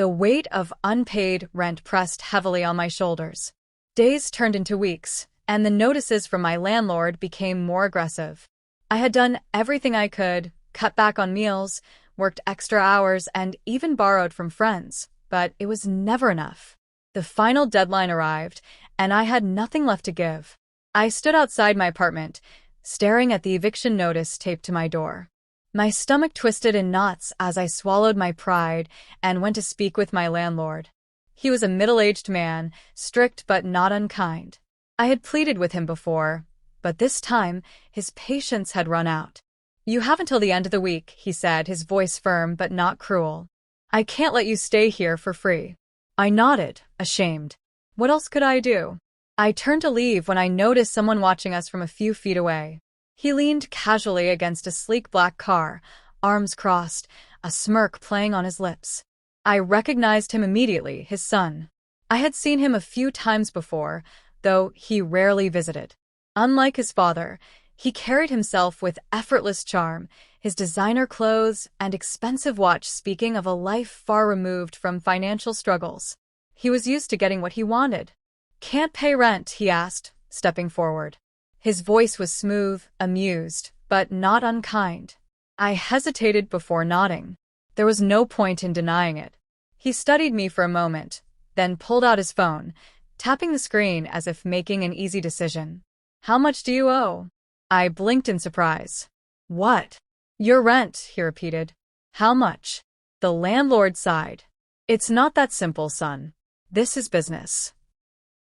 The weight of unpaid rent pressed heavily on my shoulders. Days turned into weeks, and the notices from my landlord became more aggressive. I had done everything I could, cut back on meals, worked extra hours, and even borrowed from friends, but it was never enough. The final deadline arrived, and I had nothing left to give. I stood outside my apartment, staring at the eviction notice taped to my door. My stomach twisted in knots as I swallowed my pride and went to speak with my landlord. He was a middle-aged man, strict but not unkind. I had pleaded with him before, but this time his patience had run out. "You have until the end of the week," he said, his voice firm but not cruel. "I can't let you stay here for free." I nodded, ashamed. What else could I do? I turned to leave when I noticed someone watching us from a few feet away. He leaned casually against a sleek black car, arms crossed, a smirk playing on his lips. I recognized him immediately, his son. I had seen him a few times before, though he rarely visited. Unlike his father, he carried himself with effortless charm, his designer clothes and expensive watch speaking of a life far removed from financial struggles. He was used to getting what he wanted. "Can't pay rent?" he asked, stepping forward. His voice was smooth, amused, but not unkind. I hesitated before nodding. There was no point in denying it. He studied me for a moment, then pulled out his phone, tapping the screen as if making an easy decision. "How much do you owe?" I blinked in surprise. "What?" "Your rent," he repeated. "How much?" The landlord sighed. "It's not that simple, son. This is business."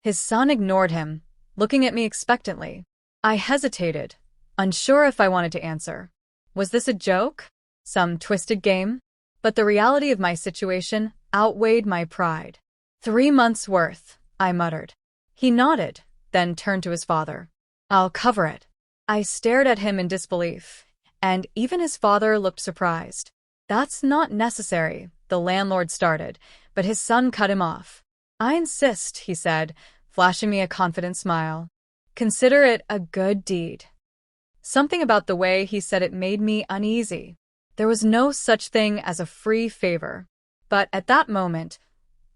His son ignored him, looking at me expectantly. I hesitated, unsure if I wanted to answer. Was this a joke? Some twisted game? But the reality of my situation outweighed my pride. 3 months' worth, I muttered. He nodded, then turned to his father. "I'll cover it." I stared at him in disbelief, and even his father looked surprised. "That's not necessary," the landlord started, but his son cut him off. "I insist," he said, flashing me a confident smile. "Consider it a good deed." Something about the way he said it made me uneasy. There was no such thing as a free favor. But at that moment,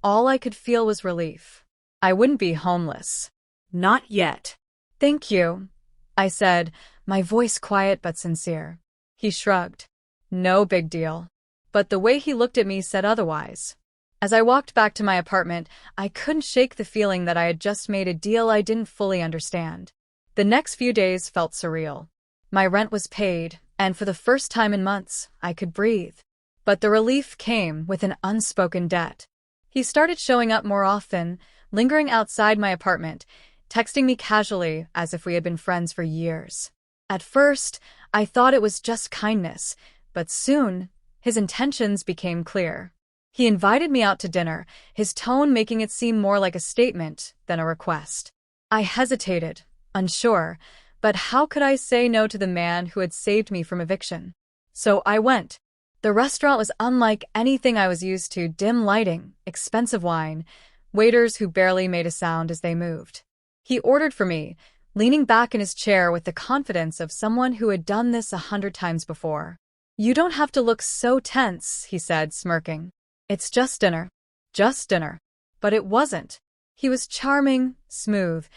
all I could feel was relief. I wouldn't be homeless. Not yet. "Thank you," I said, my voice quiet but sincere. He shrugged. "No big deal." But the way he looked at me said otherwise. As I walked back to my apartment, I couldn't shake the feeling that I had just made a deal I didn't fully understand. The next few days felt surreal. My rent was paid, and for the first time in months, I could breathe. But the relief came with an unspoken debt. He started showing up more often, lingering outside my apartment, texting me casually as if we had been friends for years. At first, I thought it was just kindness, but soon, his intentions became clear. He invited me out to dinner, his tone making it seem more like a statement than a request. I hesitated, unsure, but how could I say no to the man who had saved me from eviction? So I went. The restaurant was unlike anything I was used to: dim lighting, expensive wine, waiters who barely made a sound as they moved. He ordered for me, leaning back in his chair with the confidence of someone who had done this 100 times before. "You don't have to look so tense," he said, smirking. "It's just dinner." Just dinner. But it wasn't. He was charming, smooth,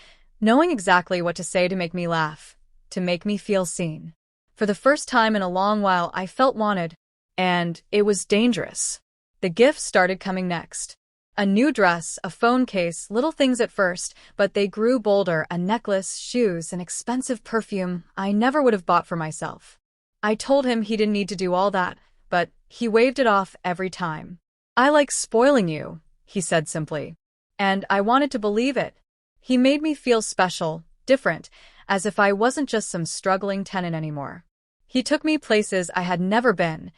knowing exactly what to say to make me laugh, to make me feel seen. For the first time in a long while, I felt wanted, and it was dangerous. The gifts started coming next. A new dress, a phone case, little things at first, but they grew bolder: a necklace, shoes, an expensive perfume I never would have bought for myself. I told him he didn't need to do all that, but he waved it off every time. "I like spoiling you," he said simply. And I wanted to believe it. He made me feel special, different, as if I wasn't just some struggling tenant anymore. He took me places I had never been,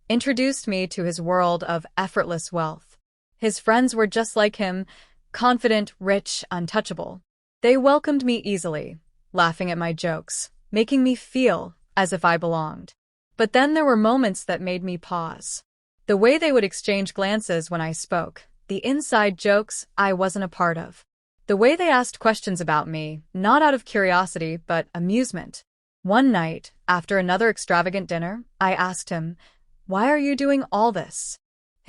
introduced me to his world of effortless wealth. His friends were just like him, confident, rich, untouchable. They welcomed me easily, laughing at my jokes, making me feel as if I belonged. But then there were moments that made me pause. The way they would exchange glances when I spoke, the inside jokes I wasn't a part of. The way they asked questions about me, not out of curiosity but amusement. One night, after another extravagant dinner, I asked him, "Why are you doing all this?"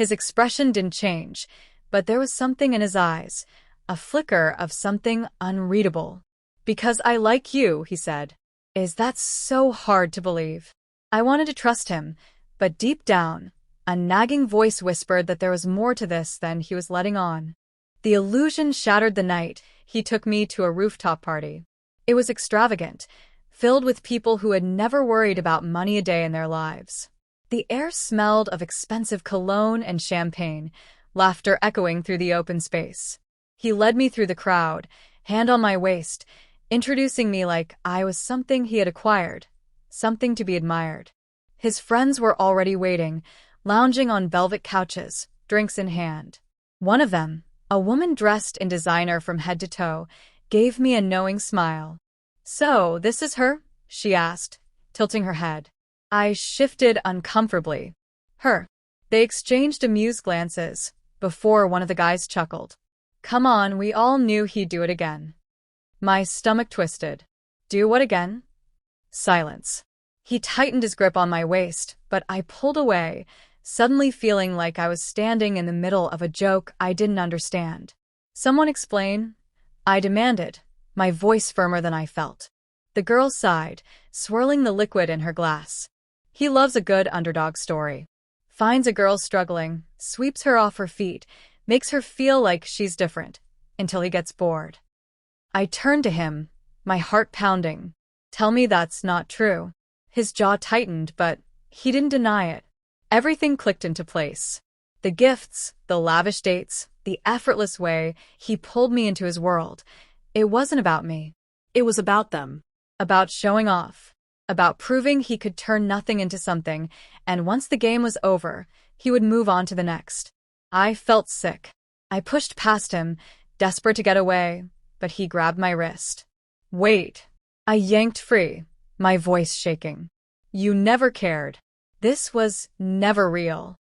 His expression didn't change, but there was something in his eyes, a flicker of something unreadable. "Because I like you," he said. Is that so hard to believe? I wanted to trust him, but deep down, a nagging voice whispered that there was more to this than he was letting on. The illusion shattered the night he took me to a rooftop party. It was extravagant, filled with people who had never worried about money a day in their lives. The air smelled of expensive cologne and champagne, laughter echoing through the open space. He led me through the crowd, hand on my waist, introducing me like I was something he had acquired, something to be admired. His friends were already waiting, lounging on velvet couches, drinks in hand. One of them, a woman dressed in designer from head to toe, gave me a knowing smile. "So, this is her?" she asked, tilting her head. I shifted uncomfortably. "Her." They exchanged amused glances, before one of the guys chuckled. "Come on, we all knew he'd do it again." My stomach twisted. "Do what again?" Silence. He tightened his grip on my waist, but I pulled away, suddenly feeling like I was standing in the middle of a joke I didn't understand. "Someone explain," I demanded, my voice firmer than I felt. The girl sighed, swirling the liquid in her glass. "He loves a good underdog story. Finds a girl struggling, sweeps her off her feet, makes her feel like she's different, until he gets bored." I turned to him, my heart pounding. "Tell me that's not true." His jaw tightened, but he didn't deny it. Everything clicked into place. The gifts, the lavish dates, the effortless way he pulled me into his world. It wasn't about me. It was about them. About showing off. About proving he could turn nothing into something, and once the game was over, he would move on to the next. I felt sick. I pushed past him, desperate to get away, but he grabbed my wrist. "Wait." I yanked free, my voice shaking. "You never cared. This was never real."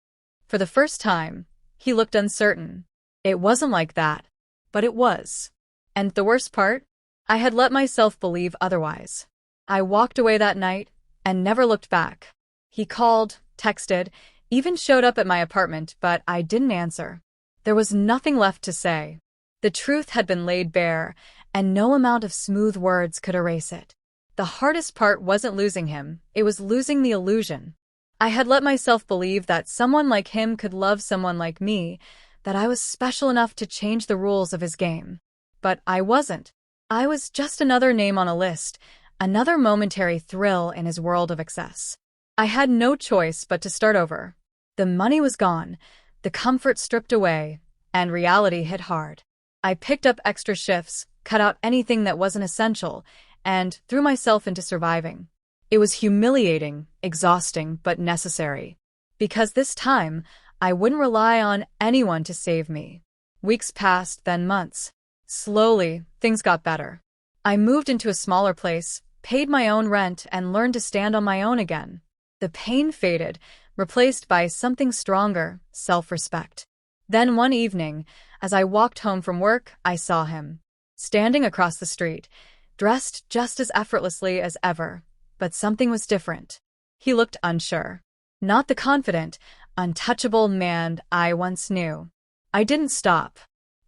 For the first time, he looked uncertain. It wasn't like that, but it was. And the worst part? I had let myself believe otherwise. I walked away that night and never looked back. He called, texted, even showed up at my apartment, but I didn't answer. There was nothing left to say. The truth had been laid bare, and no amount of smooth words could erase it. The hardest part wasn't losing him, it was losing the illusion. I had let myself believe that someone like him could love someone like me, that I was special enough to change the rules of his game. But I wasn't. I was just another name on a list, another momentary thrill in his world of excess. I had no choice but to start over. The money was gone, the comfort stripped away, and reality hit hard. I picked up extra shifts, cut out anything that wasn't essential, and threw myself into surviving. It was humiliating, exhausting, but necessary. Because this time, I wouldn't rely on anyone to save me. Weeks passed, then months. Slowly, things got better. I moved into a smaller place, paid my own rent, and learned to stand on my own again. The pain faded, replaced by something stronger, self-respect. Then one evening, as I walked home from work, I saw him. Standing across the street, dressed just as effortlessly as ever. But something was different. He looked unsure. Not the confident, untouchable man I once knew. I didn't stop.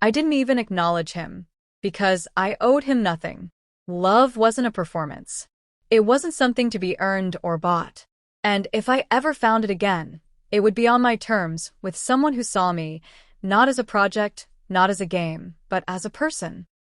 I didn't even acknowledge him. Because I owed him nothing. Love wasn't a performance. It wasn't something to be earned or bought. And if I ever found it again, it would be on my terms, with someone who saw me, not as a project, not as a game, but as a person.